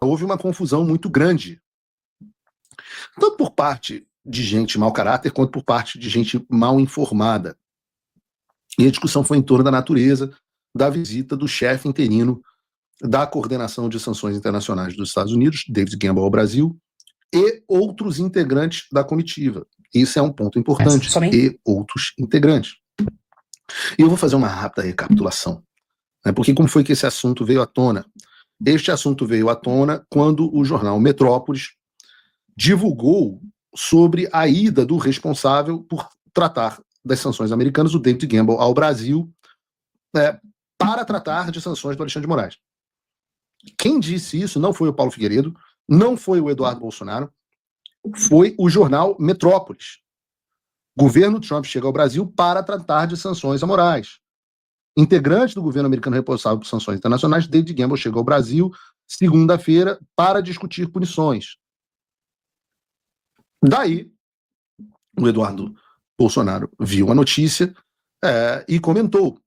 houve uma confusão muito grande, tanto por parte de gente mau caráter, quanto por parte de gente mal informada. E a discussão foi em torno da natureza da visita do chefe interino da Coordenação de Sanções Internacionais dos Estados Unidos, David Gamble, ao Brasil, e outros integrantes da comitiva. Isso é um ponto importante. E outros integrantes. E eu vou fazer uma rápida recapitulação. Né, porque como foi que esse assunto veio à tona? Este assunto veio à tona quando o jornal Metrópolis divulgou sobre a ida do responsável por tratar das sanções americanas, o David Gamble, ao Brasil, para tratar de sanções do Alexandre de Moraes. Quem disse isso não foi o Paulo Figueiredo, não foi o Eduardo Bolsonaro, foi o jornal Metrópolis. Governo Trump chega ao Brasil para tratar de sanções a Moraes. Integrante do governo americano responsável por sanções internacionais, David Gamble chega ao Brasil segunda-feira para discutir punições. Daí, o Eduardo Bolsonaro viu a notícia e comentou,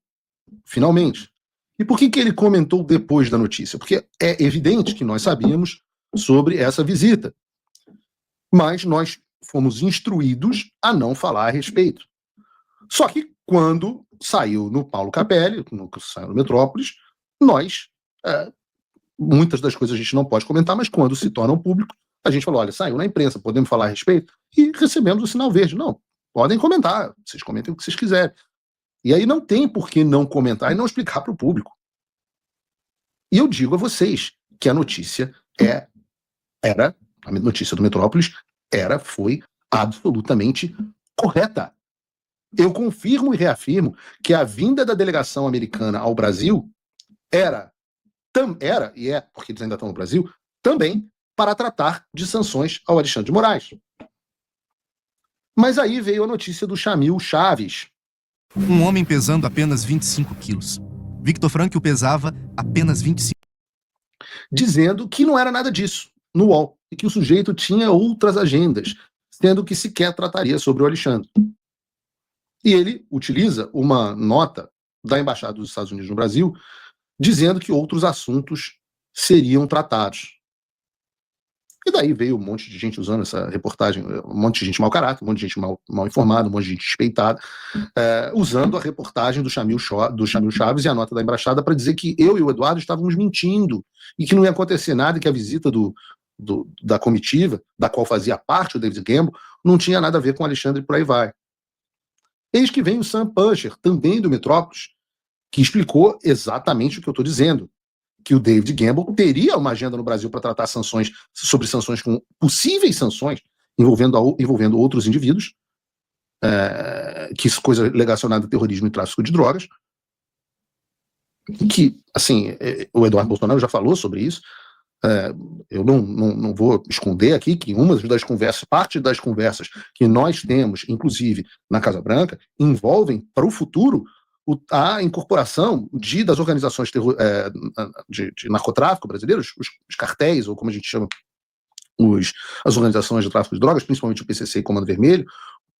finalmente. E por que ele comentou depois da notícia? Porque é evidente que nós sabíamos sobre essa visita, mas nós fomos instruídos a não falar a respeito. Só que quando saiu no Paulo Capelli, saiu no Metrópolis, nós, muitas das coisas a gente não pode comentar, mas quando se tornam público, a gente falou, olha, saiu na imprensa, podemos falar a respeito? E recebemos o sinal verde. Não, podem comentar, vocês comentem o que vocês quiserem. E aí não tem por que não comentar e não explicar para o público. E eu digo a vocês que a notícia a notícia do Metrópolis foi absolutamente correta. Eu confirmo e reafirmo que a vinda da delegação americana ao Brasil era, e é, porque eles ainda estão no Brasil, também para tratar de sanções ao Alexandre de Moraes. Mas aí veio a notícia do Chamil Chaves. Um homem pesando apenas 25 quilos. Victor Frankl pesava apenas 25. Dizendo que não era nada disso no UOL, e que o sujeito tinha outras agendas, sendo que sequer trataria sobre o Alexandre. E ele utiliza uma nota da Embaixada dos Estados Unidos no Brasil, dizendo que outros assuntos seriam tratados. E daí veio um monte de gente usando essa reportagem, um monte de gente mau caráter, um monte de gente mal informada, um monte de gente despeitada, usando a reportagem do Chamil Chaves e a nota da Embaixada para dizer que eu e o Eduardo estávamos mentindo e que não ia acontecer nada, e que a visita da comitiva, da qual fazia parte o David Gamble, não tinha nada a ver com o Alexandre e por aí vai. Eis que vem o Sam Puncher, também do Metrópolis, que explicou exatamente o que eu estou dizendo, que o David Gamble teria uma agenda no Brasil para tratar sobre sanções, com possíveis sanções envolvendo outros indivíduos, que isso coisa relacionada a terrorismo e tráfico de drogas, que, assim, o Eduardo Bolsonaro já falou sobre isso. Eu não vou esconder aqui que parte das conversas que nós temos, inclusive na Casa Branca, envolvem para o futuro a incorporação das organizações de narcotráfico brasileiros, os cartéis, ou como a gente chama, as organizações de tráfico de drogas, principalmente o PCC e Comando Vermelho,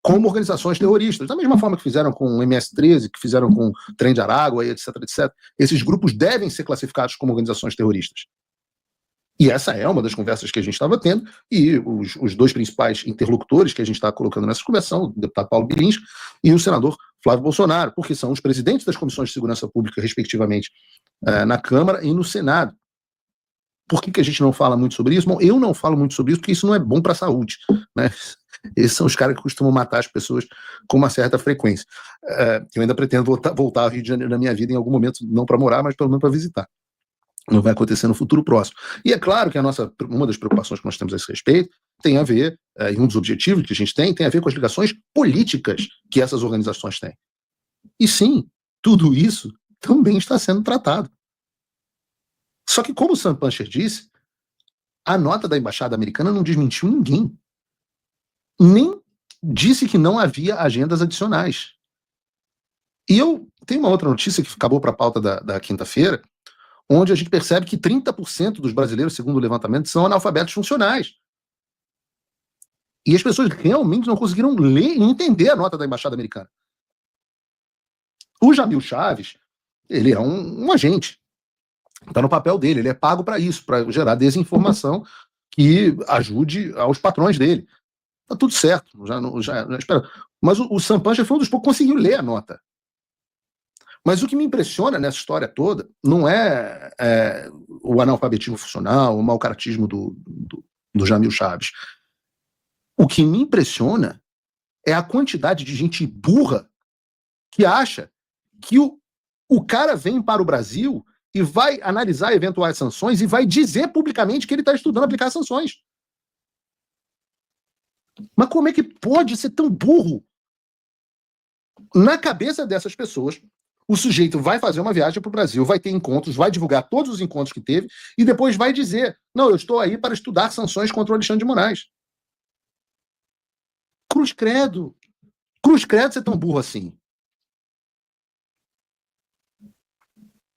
como organizações terroristas, da mesma forma que fizeram com o MS-13, que fizeram com o Trem de Aragua, etc, etc. Esses grupos devem ser classificados como organizações terroristas. E essa é uma das conversas que a gente estava tendo, e os dois principais interlocutores que a gente está colocando nessa conversa são o deputado Paulo Bilins e o senador Flávio Bolsonaro, porque são os presidentes das comissões de segurança pública, respectivamente, na Câmara e no Senado. Por que a gente não fala muito sobre isso? Bom, eu não falo muito sobre isso porque isso não é bom para a saúde, né? Esses são os caras que costumam matar as pessoas com uma certa frequência. Eu ainda pretendo voltar ao Rio de Janeiro na minha vida em algum momento, não para morar, mas pelo menos para visitar. Não vai acontecer no futuro próximo. E é claro que uma das preocupações que nós temos a esse respeito tem a ver, e um dos objetivos que a gente tem a ver com as ligações políticas que essas organizações têm. E sim, tudo isso também está sendo tratado. Só que, como o Sam Puncher disse, a nota da Embaixada Americana não desmentiu ninguém. Nem disse que não havia agendas adicionais. E eu tenho uma outra notícia que acabou para a pauta da quinta-feira, onde a gente percebe que 30% dos brasileiros, segundo o levantamento, são analfabetos funcionais. E as pessoas realmente não conseguiram ler e entender a nota da Embaixada Americana. O Chamil Chaves, ele é um agente. Está no papel dele, ele é pago para isso, para gerar desinformação que ajude aos patrões dele. Tá tudo certo, já espera. Mas o Sampan foi um dos poucos que conseguiu ler a nota. Mas o que me impressiona nessa história toda não é o analfabetismo funcional, o mau caratismo do Jamil Chaves. O que me impressiona é a quantidade de gente burra que acha que o cara vem para o Brasil e vai analisar eventuais sanções e vai dizer publicamente que ele está estudando aplicar sanções. Mas como é que pode ser tão burro? Na cabeça dessas pessoas, o sujeito vai fazer uma viagem para o Brasil, vai ter encontros, vai divulgar todos os encontros que teve e depois vai dizer: não, eu estou aí para estudar sanções contra o Alexandre de Moraes. Cruz credo. Cruz credo ser tão burro assim.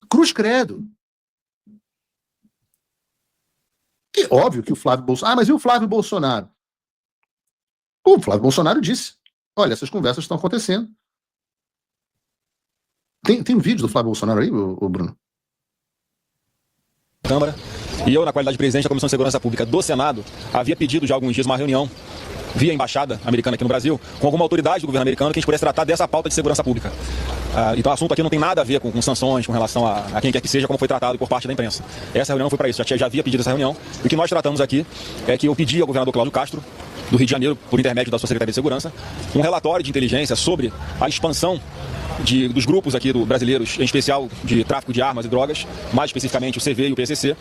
Cruz credo. E óbvio que o Flávio Bolsonaro... mas e o Flávio Bolsonaro? O Flávio Bolsonaro disse: olha, essas conversas estão acontecendo. Tem um vídeo do Flávio Bolsonaro aí, Bruno? Câmara, e eu, na qualidade de presidente da Comissão de Segurança Pública do Senado, havia pedido já há alguns dias uma reunião via embaixada americana aqui no Brasil, com alguma autoridade do governo americano que a gente pudesse tratar dessa pauta de segurança pública. Então o assunto aqui não tem nada a ver com sanções, com relação a quem quer que seja, como foi tratado por parte da imprensa. Essa reunião foi para isso, já havia pedido essa reunião. E o que nós tratamos aqui é que eu pedi ao governador Cláudio Castro, do Rio de Janeiro, por intermédio da sua Secretaria de Segurança, um relatório de inteligência sobre a expansão dos grupos aqui brasileiros, em especial de tráfico de armas e drogas, mais especificamente o CV e o PCC,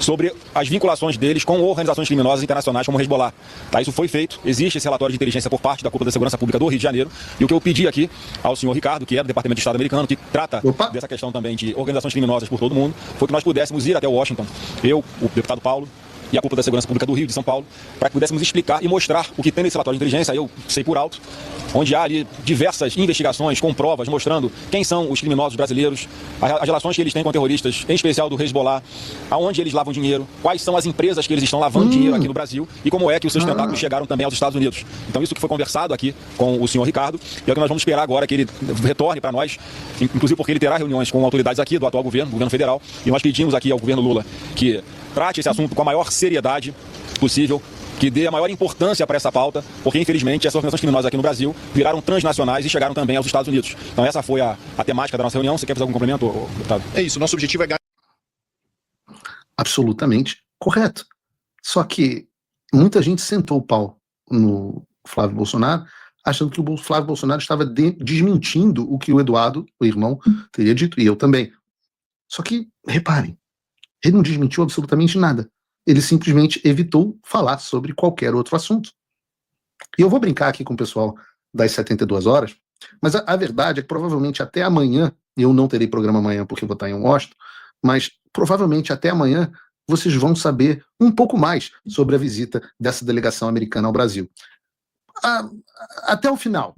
sobre as vinculações deles com organizações criminosas internacionais como o Hezbollah. Isso foi feito, existe esse relatório de inteligência por parte da Cúpula da Segurança Pública do Rio de Janeiro, e o que eu pedi aqui ao senhor Ricardo, que é do Departamento de Estado americano, que trata dessa questão também de organizações criminosas por todo o mundo, foi que nós pudéssemos ir até Washington, eu, o deputado Paulo, e a Cúpula da Segurança Pública do Rio de São Paulo, para que pudéssemos explicar e mostrar o que tem nesse relatório de inteligência, eu sei por alto, onde há ali diversas investigações com provas mostrando quem são os criminosos brasileiros, as relações que eles têm com terroristas, em especial do Hezbollah, aonde eles lavam dinheiro, quais são as empresas que eles estão lavando dinheiro aqui no Brasil e como é que os seus tentáculos chegaram também aos Estados Unidos. Então isso que foi conversado aqui com o senhor Ricardo, e é o que nós vamos esperar agora que ele retorne para nós, inclusive porque ele terá reuniões com autoridades aqui do atual governo federal, e nós pedimos aqui ao governo Lula que trate esse assunto com a maior seriedade possível, que dê a maior importância para essa pauta, porque infelizmente essas organizações criminosas aqui no Brasil viraram transnacionais e chegaram também aos Estados Unidos. Então essa foi a temática da nossa reunião. Você quer fazer algum complemento, deputado? É isso, nosso objetivo é... Absolutamente correto. Só que muita gente sentou o pau no Flávio Bolsonaro, achando que o Flávio Bolsonaro estava desmentindo o que o Eduardo, o irmão, teria dito, e eu também. Só que, reparem, ele não desmentiu absolutamente nada. Ele simplesmente evitou falar sobre qualquer outro assunto. E eu vou brincar aqui com o pessoal das 72 horas, mas a verdade é que provavelmente até amanhã, eu não terei programa amanhã porque eu vou estar em Washington, mas provavelmente até amanhã vocês vão saber um pouco mais sobre a visita dessa delegação americana ao Brasil. Até o final.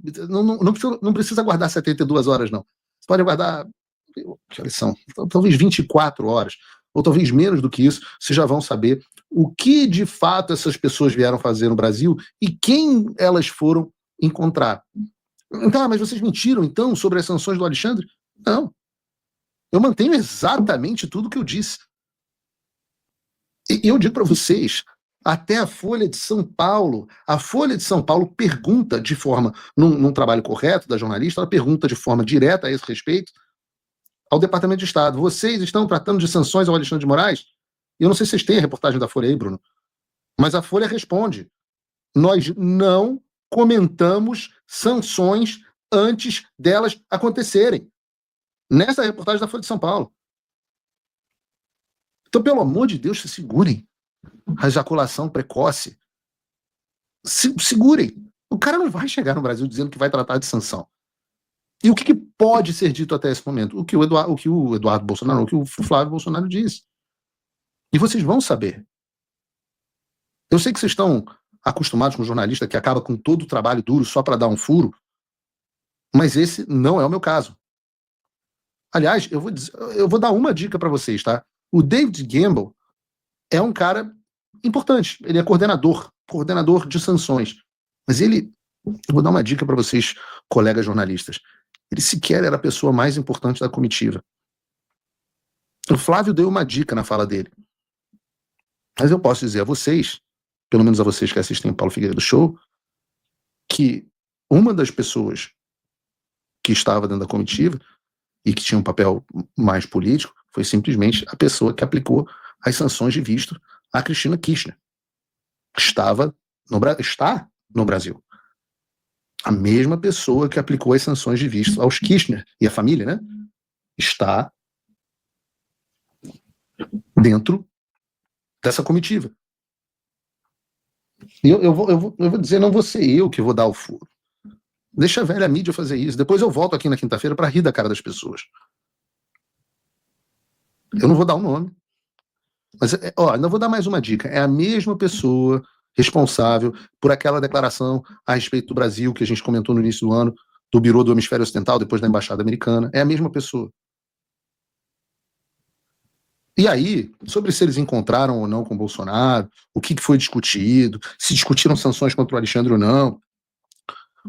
Não precisa aguardar 72 horas, não. Você pode aguardar, que horas são? Talvez 24 horas. Ou talvez menos do que isso, vocês já vão saber o que de fato essas pessoas vieram fazer no Brasil e quem elas foram encontrar. Então, mas vocês mentiram então sobre as sanções do Alexandre? Não. Eu mantenho exatamente tudo o que eu disse. E eu digo para vocês, até a Folha de São Paulo pergunta de forma, num trabalho correto da jornalista, ela pergunta de forma direta a esse respeito ao Departamento de Estado: vocês estão tratando de sanções ao Alexandre de Moraes? Eu não sei se vocês têm a reportagem da Folha aí, Bruno, mas a Folha responde: nós não comentamos sanções antes delas acontecerem. Nessa reportagem da Folha de São Paulo. Então, pelo amor de Deus, se segurem. A ejaculação precoce. Segurem. O cara não vai chegar no Brasil dizendo que vai tratar de sanção. E o que pode ser dito até esse momento? O que o Eduardo Bolsonaro, o que o Flávio Bolsonaro disse. E vocês vão saber. Eu sei que vocês estão acostumados com um jornalista que acaba com todo o trabalho duro só para dar um furo, mas esse não é o meu caso. Aliás, eu vou dar uma dica para vocês, tá? O David Gamble é um cara importante. Ele é coordenador de sanções. Mas eu vou dar uma dica para vocês, colegas jornalistas. Ele sequer era a pessoa mais importante da comitiva. O Flávio deu uma dica na fala dele. Mas eu posso dizer a vocês, pelo menos a vocês que assistem o Paulo Figueiredo Show, que uma das pessoas que estava dentro da comitiva e que tinha um papel mais político foi simplesmente a pessoa que aplicou as sanções de visto a Cristina Kirchner. Está no Brasil. A mesma pessoa que aplicou as sanções de visto aos Kirchner e a família, né? Está dentro dessa comitiva. E eu vou dizer, não vou ser eu que vou dar o furo. Deixa a velha mídia fazer isso. Depois eu volto aqui na quinta-feira para rir da cara das pessoas. Eu não vou dar o nome. Mas, ainda vou dar mais uma dica. É a mesma pessoa responsável por aquela declaração a respeito do Brasil que a gente comentou no início do ano, do Bureau do Hemisfério Ocidental, depois da Embaixada Americana. É a mesma pessoa. E aí, sobre se eles encontraram ou não com o Bolsonaro, o que foi discutido, se discutiram sanções contra o Alexandre ou não,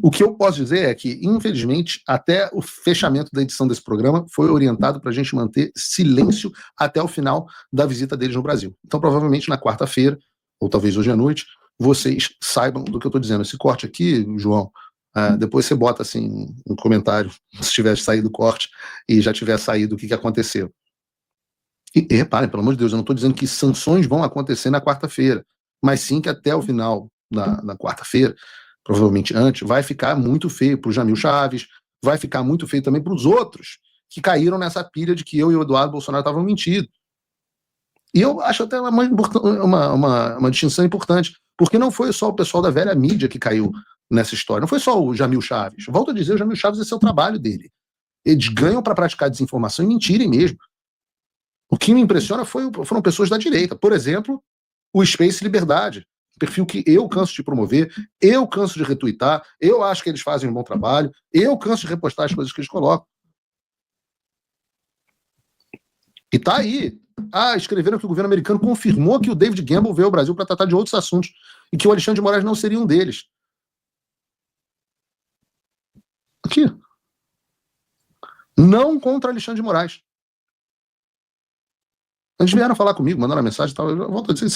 o que eu posso dizer é que, infelizmente, até o fechamento da edição desse programa foi orientado para a gente manter silêncio até o final da visita deles no Brasil. Então, provavelmente, na quarta-feira, ou talvez hoje à noite, vocês saibam do que eu estou dizendo. Esse corte aqui, João, depois você bota assim um comentário, se tiver saído o corte e já tiver saído o que aconteceu. E reparem, pelo amor de Deus, eu não estou dizendo que sanções vão acontecer na quarta-feira, mas sim que até o final da quarta-feira, provavelmente antes, vai ficar muito feio para o Jamil Chaves, vai ficar muito feio também para os outros que caíram nessa pilha de que eu e o Eduardo Bolsonaro estavam mentindo. E eu acho até uma distinção importante, porque não foi só o pessoal da velha mídia que caiu nessa história, não foi só o Jamil Chaves. Volto a dizer, o Jamil Chaves, esse é o trabalho dele. Eles ganham para praticar desinformação e mentirem mesmo. O que me impressiona foram pessoas da direita. Por exemplo, o Space Liberdade, perfil que eu canso de promover, eu canso de retweetar, eu acho que eles fazem um bom trabalho, eu canso de repostar as coisas que eles colocam. E tá aí. Escreveram que o governo americano confirmou que o David Gamble veio ao Brasil para tratar de outros assuntos e que o Alexandre de Moraes não seria um deles. Aqui. Não contra Alexandre de Moraes. Eles vieram falar comigo, mandaram uma mensagem e tal. Eu volto a dizer,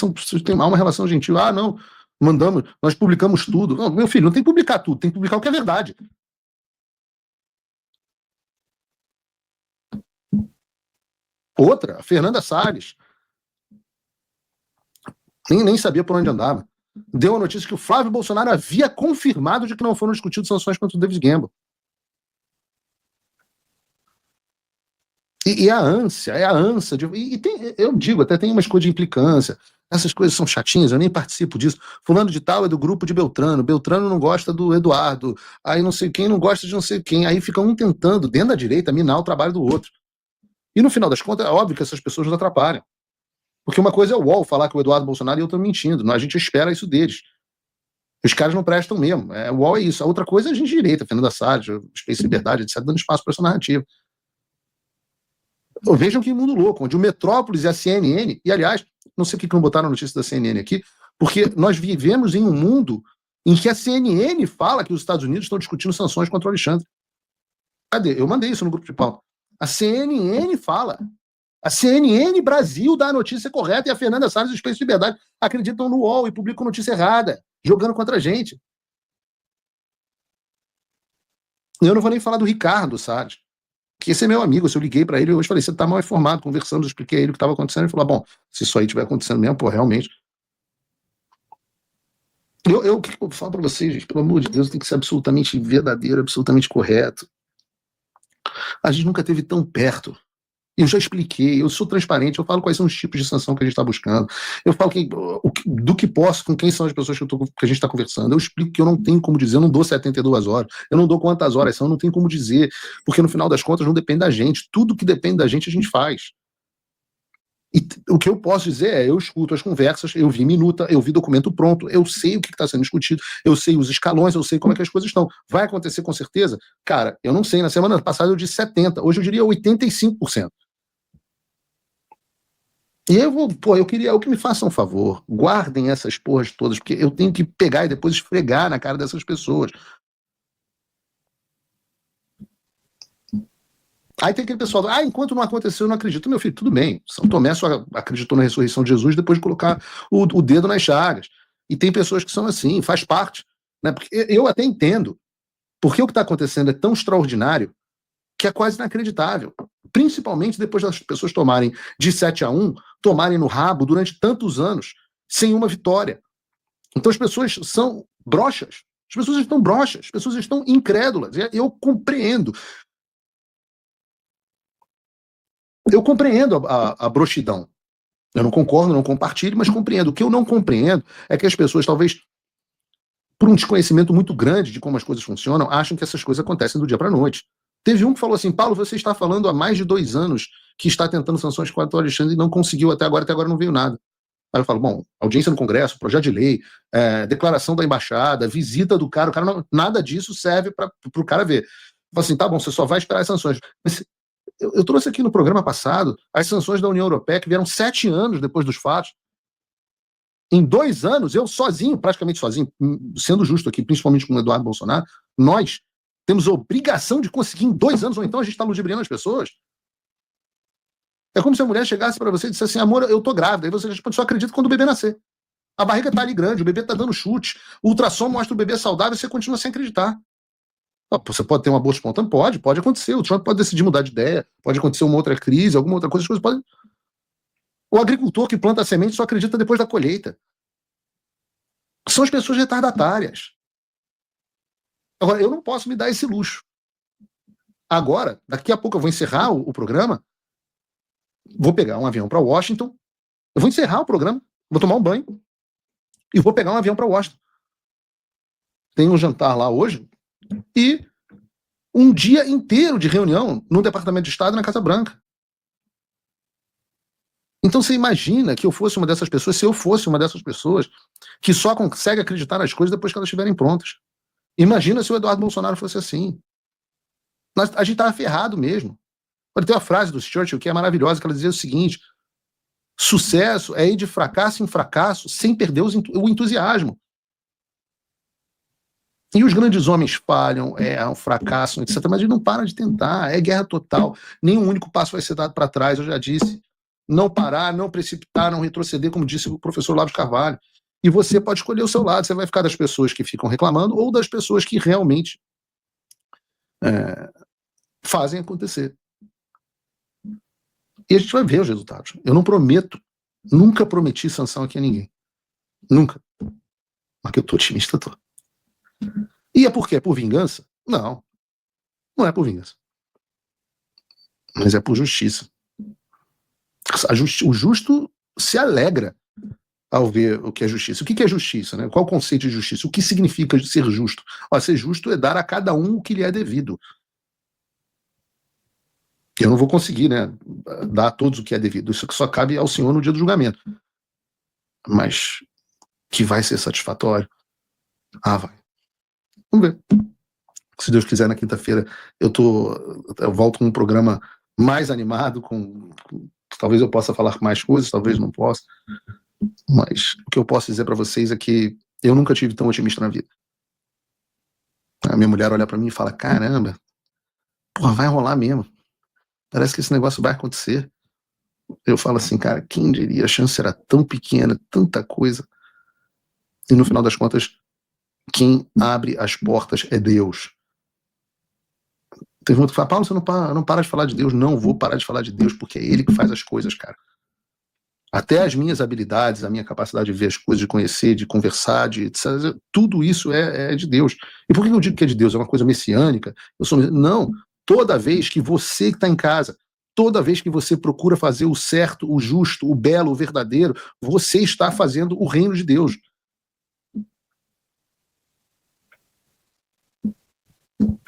tem uma relação gentil. Não, mandamos, nós publicamos tudo. Não, meu filho, não tem que publicar tudo, tem que publicar o que é verdade. Outra, a Fernanda Salles. Nem sabia por onde andava. Deu a notícia que o Flávio Bolsonaro havia confirmado de que não foram discutidas sanções contra o David Gamble. E a ânsia eu digo, até tem umas coisas de implicância, essas coisas são chatinhas, eu nem participo disso. Fulano de tal é do grupo de Beltrano não gosta do Eduardo, aí não sei quem não gosta de não sei quem, aí fica um tentando, dentro da direita, minar o trabalho do outro. E no final das contas, é óbvio que essas pessoas nos atrapalham. Porque uma coisa é o UOL falar que o Eduardo Bolsonaro e eu estou mentindo, a gente espera isso deles. Os caras não prestam mesmo, o UOL é isso. A outra coisa é a gente direita, Fernanda Salles, Space Liberdade, etc., dando espaço para essa narrativa. Vejam que mundo louco, onde o Metrópolis e a CNN, e aliás, não sei por que não botaram a notícia da CNN aqui, porque nós vivemos em um mundo em que a CNN fala que os Estados Unidos estão discutindo sanções contra o Alexandre. Cadê? Eu mandei isso no grupo de pauta. A CNN fala. A CNN Brasil dá a notícia correta e a Fernanda Salles e o Space Liberdade acreditam no UOL e publicam notícia errada, jogando contra a gente. Eu não vou nem falar do Ricardo Salles, que esse é meu amigo, se eu liguei para ele hoje, falei, você tá mal informado, conversando, eu expliquei a ele o que estava acontecendo, ele falou, bom, se isso aí estiver acontecendo mesmo, realmente. Eu falo para vocês, gente, pelo amor de Deus, tem que ser absolutamente verdadeiro, absolutamente correto. A gente nunca esteve tão perto. Eu já expliquei, eu sou transparente, eu falo quais são os tipos de sanção que a gente está buscando, eu falo do que posso, com quem são as pessoas que a gente está conversando, eu explico que eu não tenho como dizer, eu não dou 72 horas, eu não dou quantas horas são, eu não tenho como dizer, porque no final das contas não depende da gente, tudo que depende da gente a gente faz. E o que eu posso dizer é, eu escuto as conversas, eu vi minuta, eu vi documento pronto, eu sei o que está sendo discutido, eu sei os escalões, eu sei como é que as coisas estão. Vai acontecer com certeza? Cara, eu não sei, na semana passada eu disse 70%, hoje eu diria 85%. E eu queria que me façam um favor, guardem essas porras todas, porque eu tenho que pegar e depois esfregar na cara dessas pessoas. Aí tem aquele pessoal, enquanto não aconteceu, eu não acredito. Meu filho, tudo bem. São Tomé só acreditou na ressurreição de Jesus depois de colocar o dedo nas chagas. E tem pessoas que são assim, faz parte. Né? Porque eu até entendo, porque o que está acontecendo é tão extraordinário que é quase inacreditável. Principalmente depois das pessoas tomarem de 7-1, tomarem no rabo durante tantos anos, sem uma vitória. Então as pessoas são broxas. As pessoas estão broxas, as pessoas estão incrédulas. Eu compreendo. Eu compreendo a broxidão. Eu não concordo, não compartilho, mas compreendo. O que eu não compreendo é que as pessoas, talvez por um desconhecimento muito grande de como as coisas funcionam, acham que essas coisas acontecem do dia para a noite. Teve um que falou assim, Paulo, você está falando há mais de 2 anos que está tentando sanções contra o Alexandre e não conseguiu até agora não veio nada. Aí eu falo, bom, audiência no Congresso, projeto de lei, declaração da embaixada, visita do cara, o cara não, nada disso serve para o cara ver. Eu falo assim, tá bom, você só vai esperar as sanções. Mas eu trouxe aqui no programa passado as sanções da União Europeia, que vieram 7 anos depois dos fatos. Em 2 anos, eu sozinho, praticamente sozinho, sendo justo aqui, principalmente com o Eduardo Bolsonaro, nós temos a obrigação de conseguir em 2 anos, ou então a gente está ludibriando as pessoas. É como se a mulher chegasse para você e dissesse assim, amor, eu tô grávida. Aí você só acredita quando o bebê nascer. A barriga tá ali grande, o bebê tá dando chute, o ultrassom mostra o bebê saudável e você continua sem acreditar. Você pode ter uma bolsa espontânea? Pode acontecer. O Trump pode decidir mudar de ideia, pode acontecer uma outra crise, alguma outra coisa, as coisas podem... O agricultor que planta a semente só acredita depois da colheita. São as pessoas retardatárias. Agora, eu não posso me dar esse luxo. Agora, daqui a pouco eu vou encerrar o programa, vou pegar um avião para Washington, eu vou encerrar o programa, vou tomar um banho e vou pegar um avião para Washington. Tem um jantar lá hoje e um dia inteiro de reunião no Departamento de Estado e na Casa Branca. Então você imagina que eu fosse uma dessas pessoas, se eu fosse uma dessas pessoas que só consegue acreditar nas coisas depois que elas estiverem prontas. Imagina se o Eduardo Bolsonaro fosse assim. A gente estava ferrado mesmo. Tem uma frase do Churchill que é maravilhosa, que ela dizia o seguinte, sucesso é ir de fracasso em fracasso sem perder o entusiasmo. E os grandes homens falham, é um fracasso, etc. Mas a gente não para de tentar, é guerra total. Nenhum único passo vai ser dado para trás, eu já disse. Não parar, não precipitar, não retroceder, como disse o professor Olavo de Carvalho. E você pode escolher o seu lado, você vai ficar das pessoas que ficam reclamando ou das pessoas que realmente fazem acontecer. E a gente vai ver os resultados. Eu não prometo, nunca prometi sanção aqui a ninguém. Nunca. Mas que eu tô otimista, tô. E é por quê? É por vingança? Não. Não é por vingança. Mas é por justiça. O justo se alegra ao ver o que é justiça. O que é justiça? Né? Qual o conceito de justiça? O que significa ser justo? Ser justo é dar a cada um o que lhe é devido. Eu não vou conseguir, né, dar a todos o que é devido. Isso só cabe ao Senhor no dia do julgamento. Mas que vai ser satisfatório? Vai. Vamos ver. Se Deus quiser, na quinta-feira eu volto com um programa mais animado, talvez eu possa falar mais coisas, talvez não possa. Mas o que eu posso dizer para vocês é que eu nunca tive tão otimista na vida. A minha mulher olha para mim e fala, caramba, vai rolar mesmo. Parece que esse negócio vai acontecer. Eu falo assim, cara, quem diria? A chance era tão pequena, tanta coisa. E no final das contas, quem abre as portas é Deus. Teve outro que fala, Paulo, você não para de falar de Deus. Não vou parar de falar de Deus, porque é Ele que faz as coisas, cara. Até as minhas habilidades, a minha capacidade de ver as coisas, de conhecer, de conversar, tudo isso é de Deus. E por que eu digo que é de Deus? É uma coisa messiânica? Não. Toda vez que você que está em casa, toda vez que você procura fazer o certo, o justo, o belo, o verdadeiro, você está fazendo o reino de Deus.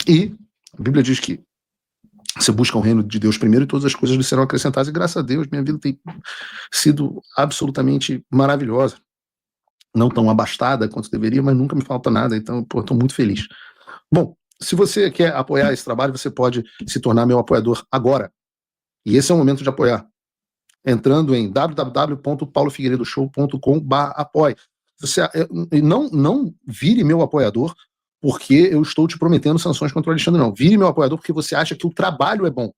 E a Bíblia diz que você busca o reino de Deus primeiro e todas as coisas lhe serão acrescentadas. E graças a Deus, minha vida tem sido absolutamente maravilhosa. Não tão abastada quanto deveria, mas nunca me falta nada. Então, estou muito feliz. Bom, se você quer apoiar esse trabalho, você pode se tornar meu apoiador agora. E esse é o momento de apoiar. Entrando em www.paulofigueiredoshow.com/apoie. Você não vire meu apoiador porque eu estou te prometendo sanções contra o Alexandre, não. Vire meu apoiador porque você acha que o trabalho é bom.